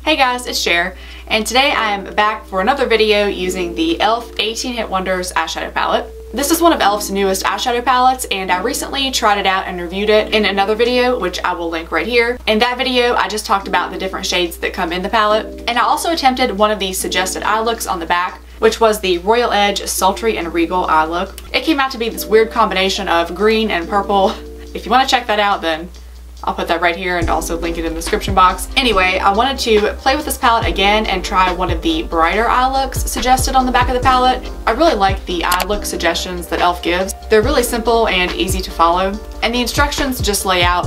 Hey guys, it's Cher, and today I am back for another video using the E.L.F. 18 Hit Wonders eyeshadow palette. This is one of E.L.F.'s newest eyeshadow palettes, and I recently tried it out and reviewed it in another video, which I will link right here. In that video, I just talked about the different shades that come in the palette, and I also attempted one of the suggested eye looks on the back, which was the Royal Edge Sultry and Regal eye look. It came out to be this weird combination of green and purple. If you want to check that out, then I'll put that right here and also link it in the description box. Anyway, I wanted to play with this palette again and try one of the brighter eye looks suggested on the back of the palette. I really like the eye look suggestions that E.L.F. gives. They're really simple and easy to follow, and the instructions just lay out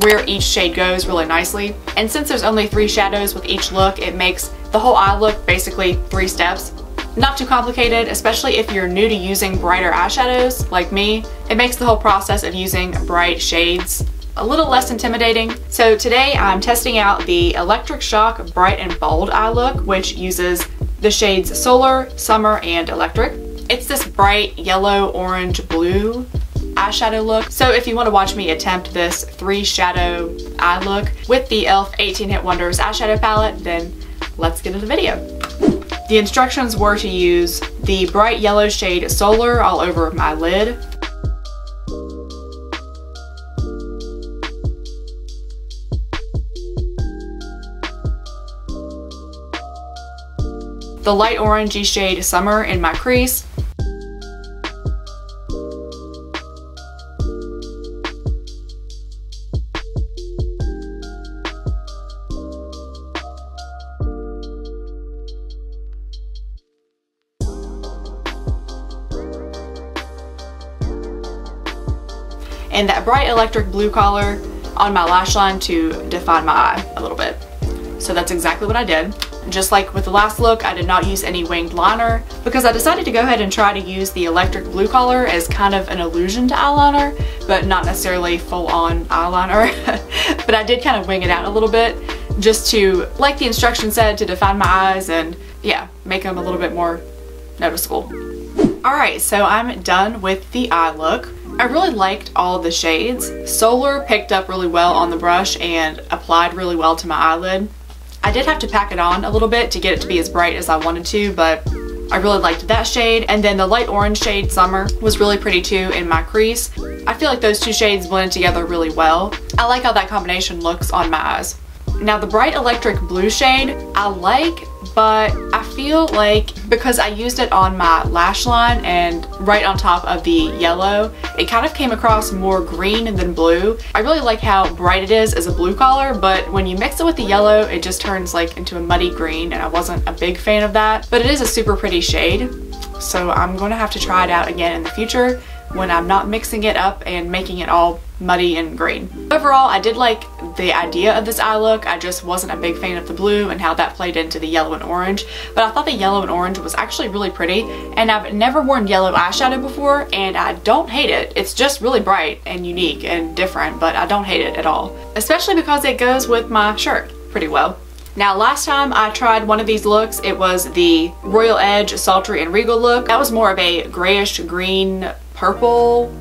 where each shade goes really nicely. And since there's only 3 shadows with each look, it makes the whole eye look basically 3 steps. Not too complicated, especially if you're new to using brighter eyeshadows like me. It makes the whole process of using bright shades a little less intimidating. So today I'm testing out the Electric Shock Bright and Bold eye look, which uses the shades Solar, Summer, and Electric. It's this bright yellow, orange, blue eyeshadow look. So if you want to watch me attempt this 3 shadow eye look with the E.L.F. 18 Hit Wonders eyeshadow palette, then let's get into the video. The instructions were to use the bright yellow shade Solar all over my lid, the light orangey shade Summer in my crease, and that bright electric blue color on my lash line to define my eye a little bit. So that's exactly what I did. Just like with the last look, I did not use any winged liner because I decided to go ahead and try to use the electric blue color as kind of an allusion to eyeliner, but not necessarily full-on eyeliner. But I did kind of wing it out a little bit just to, like the instruction said, to define my eyes and yeah, make them a little bit more noticeable. Alright, so I'm done with the eye look. I really liked all the shades. Solar picked up really well on the brush and applied really well to my eyelid. I did have to pack it on a little bit to get it to be as bright as I wanted to, but I really liked that shade. And then the light orange shade Summer was really pretty too in my crease. I feel like those 2 shades blended together really well. I like how that combination looks on my eyes. Now the bright electric blue shade I like, but I feel like because I used it on my lash line and right on top of the yellow, it kind of came across more green than blue. I really like how bright it is as a blue color, but when you mix it with the yellow, it just turns like into a muddy green, and I wasn't a big fan of that. But it is a super pretty shade, so I'm going to have to try it out again in the future when I'm not mixing it up and making it all muddy and green. Overall, I did like the idea of this eye look. I just wasn't a big fan of the blue and how that played into the yellow and orange, but I thought the yellow and orange was actually really pretty, and I've never worn yellow eyeshadow before, and I don't hate it. It's just really bright and unique and different, but I don't hate it at all, especially because it goes with my shirt pretty well. Now last time I tried one of these looks, it was the Royal Edge Sultry and Regal look. That was more of a grayish green purple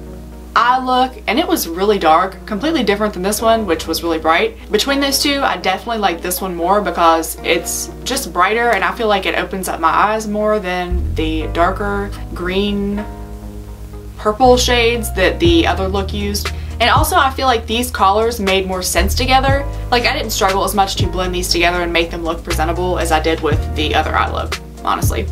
eye look, and it was really dark, completely different than this one, which was really bright. Between those 2, I definitely like this one more because it's just brighter, and I feel like it opens up my eyes more than the darker green purple shades that the other look used. And also I feel like these colors made more sense together. Like I didn't struggle as much to blend these together and make them look presentable as I did with the other eye look, honestly.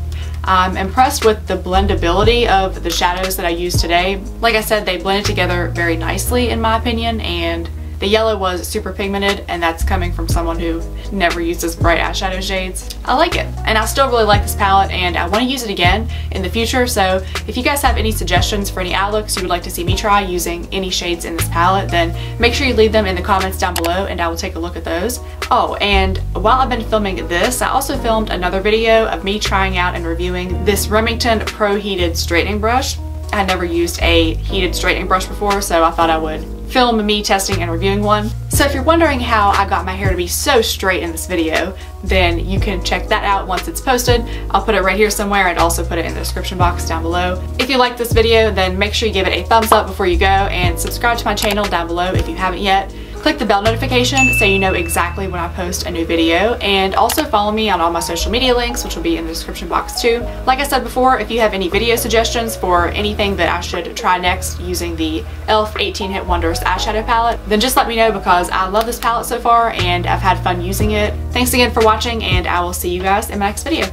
I'm impressed with the blendability of the shadows that I used today. Like I said, they blended together very nicely in my opinion, and the yellow was super pigmented, and that's coming from someone who never uses bright eyeshadow shades. I like it, and I still really like this palette, and I want to use it again in the future. So if you guys have any suggestions for any eye looks you would like to see me try using any shades in this palette, then make sure you leave them in the comments down below and I will take a look at those. Oh, and while I've been filming this, I also filmed another video of me trying out and reviewing this Remington Pro Heated Straightening Brush. I had never used a heated straightening brush before, so I thought I would film me testing and reviewing one. So if you're wondering how I got my hair to be so straight in this video, then you can check that out once it's posted. I'll put it right here somewhere and also put it in the description box down below. If you like this video, then make sure you give it a thumbs up before you go, and subscribe to my channel down below if you haven't yet. Click the bell notification so you know exactly when I post a new video, and also follow me on all my social media links, which will be in the description box too. Like I said before, if you have any video suggestions for anything that I should try next using the E.L.F 18 Hit Wonders eyeshadow palette, then just let me know, because I love this palette so far and I've had fun using it. Thanks again for watching, and I will see you guys in my next video.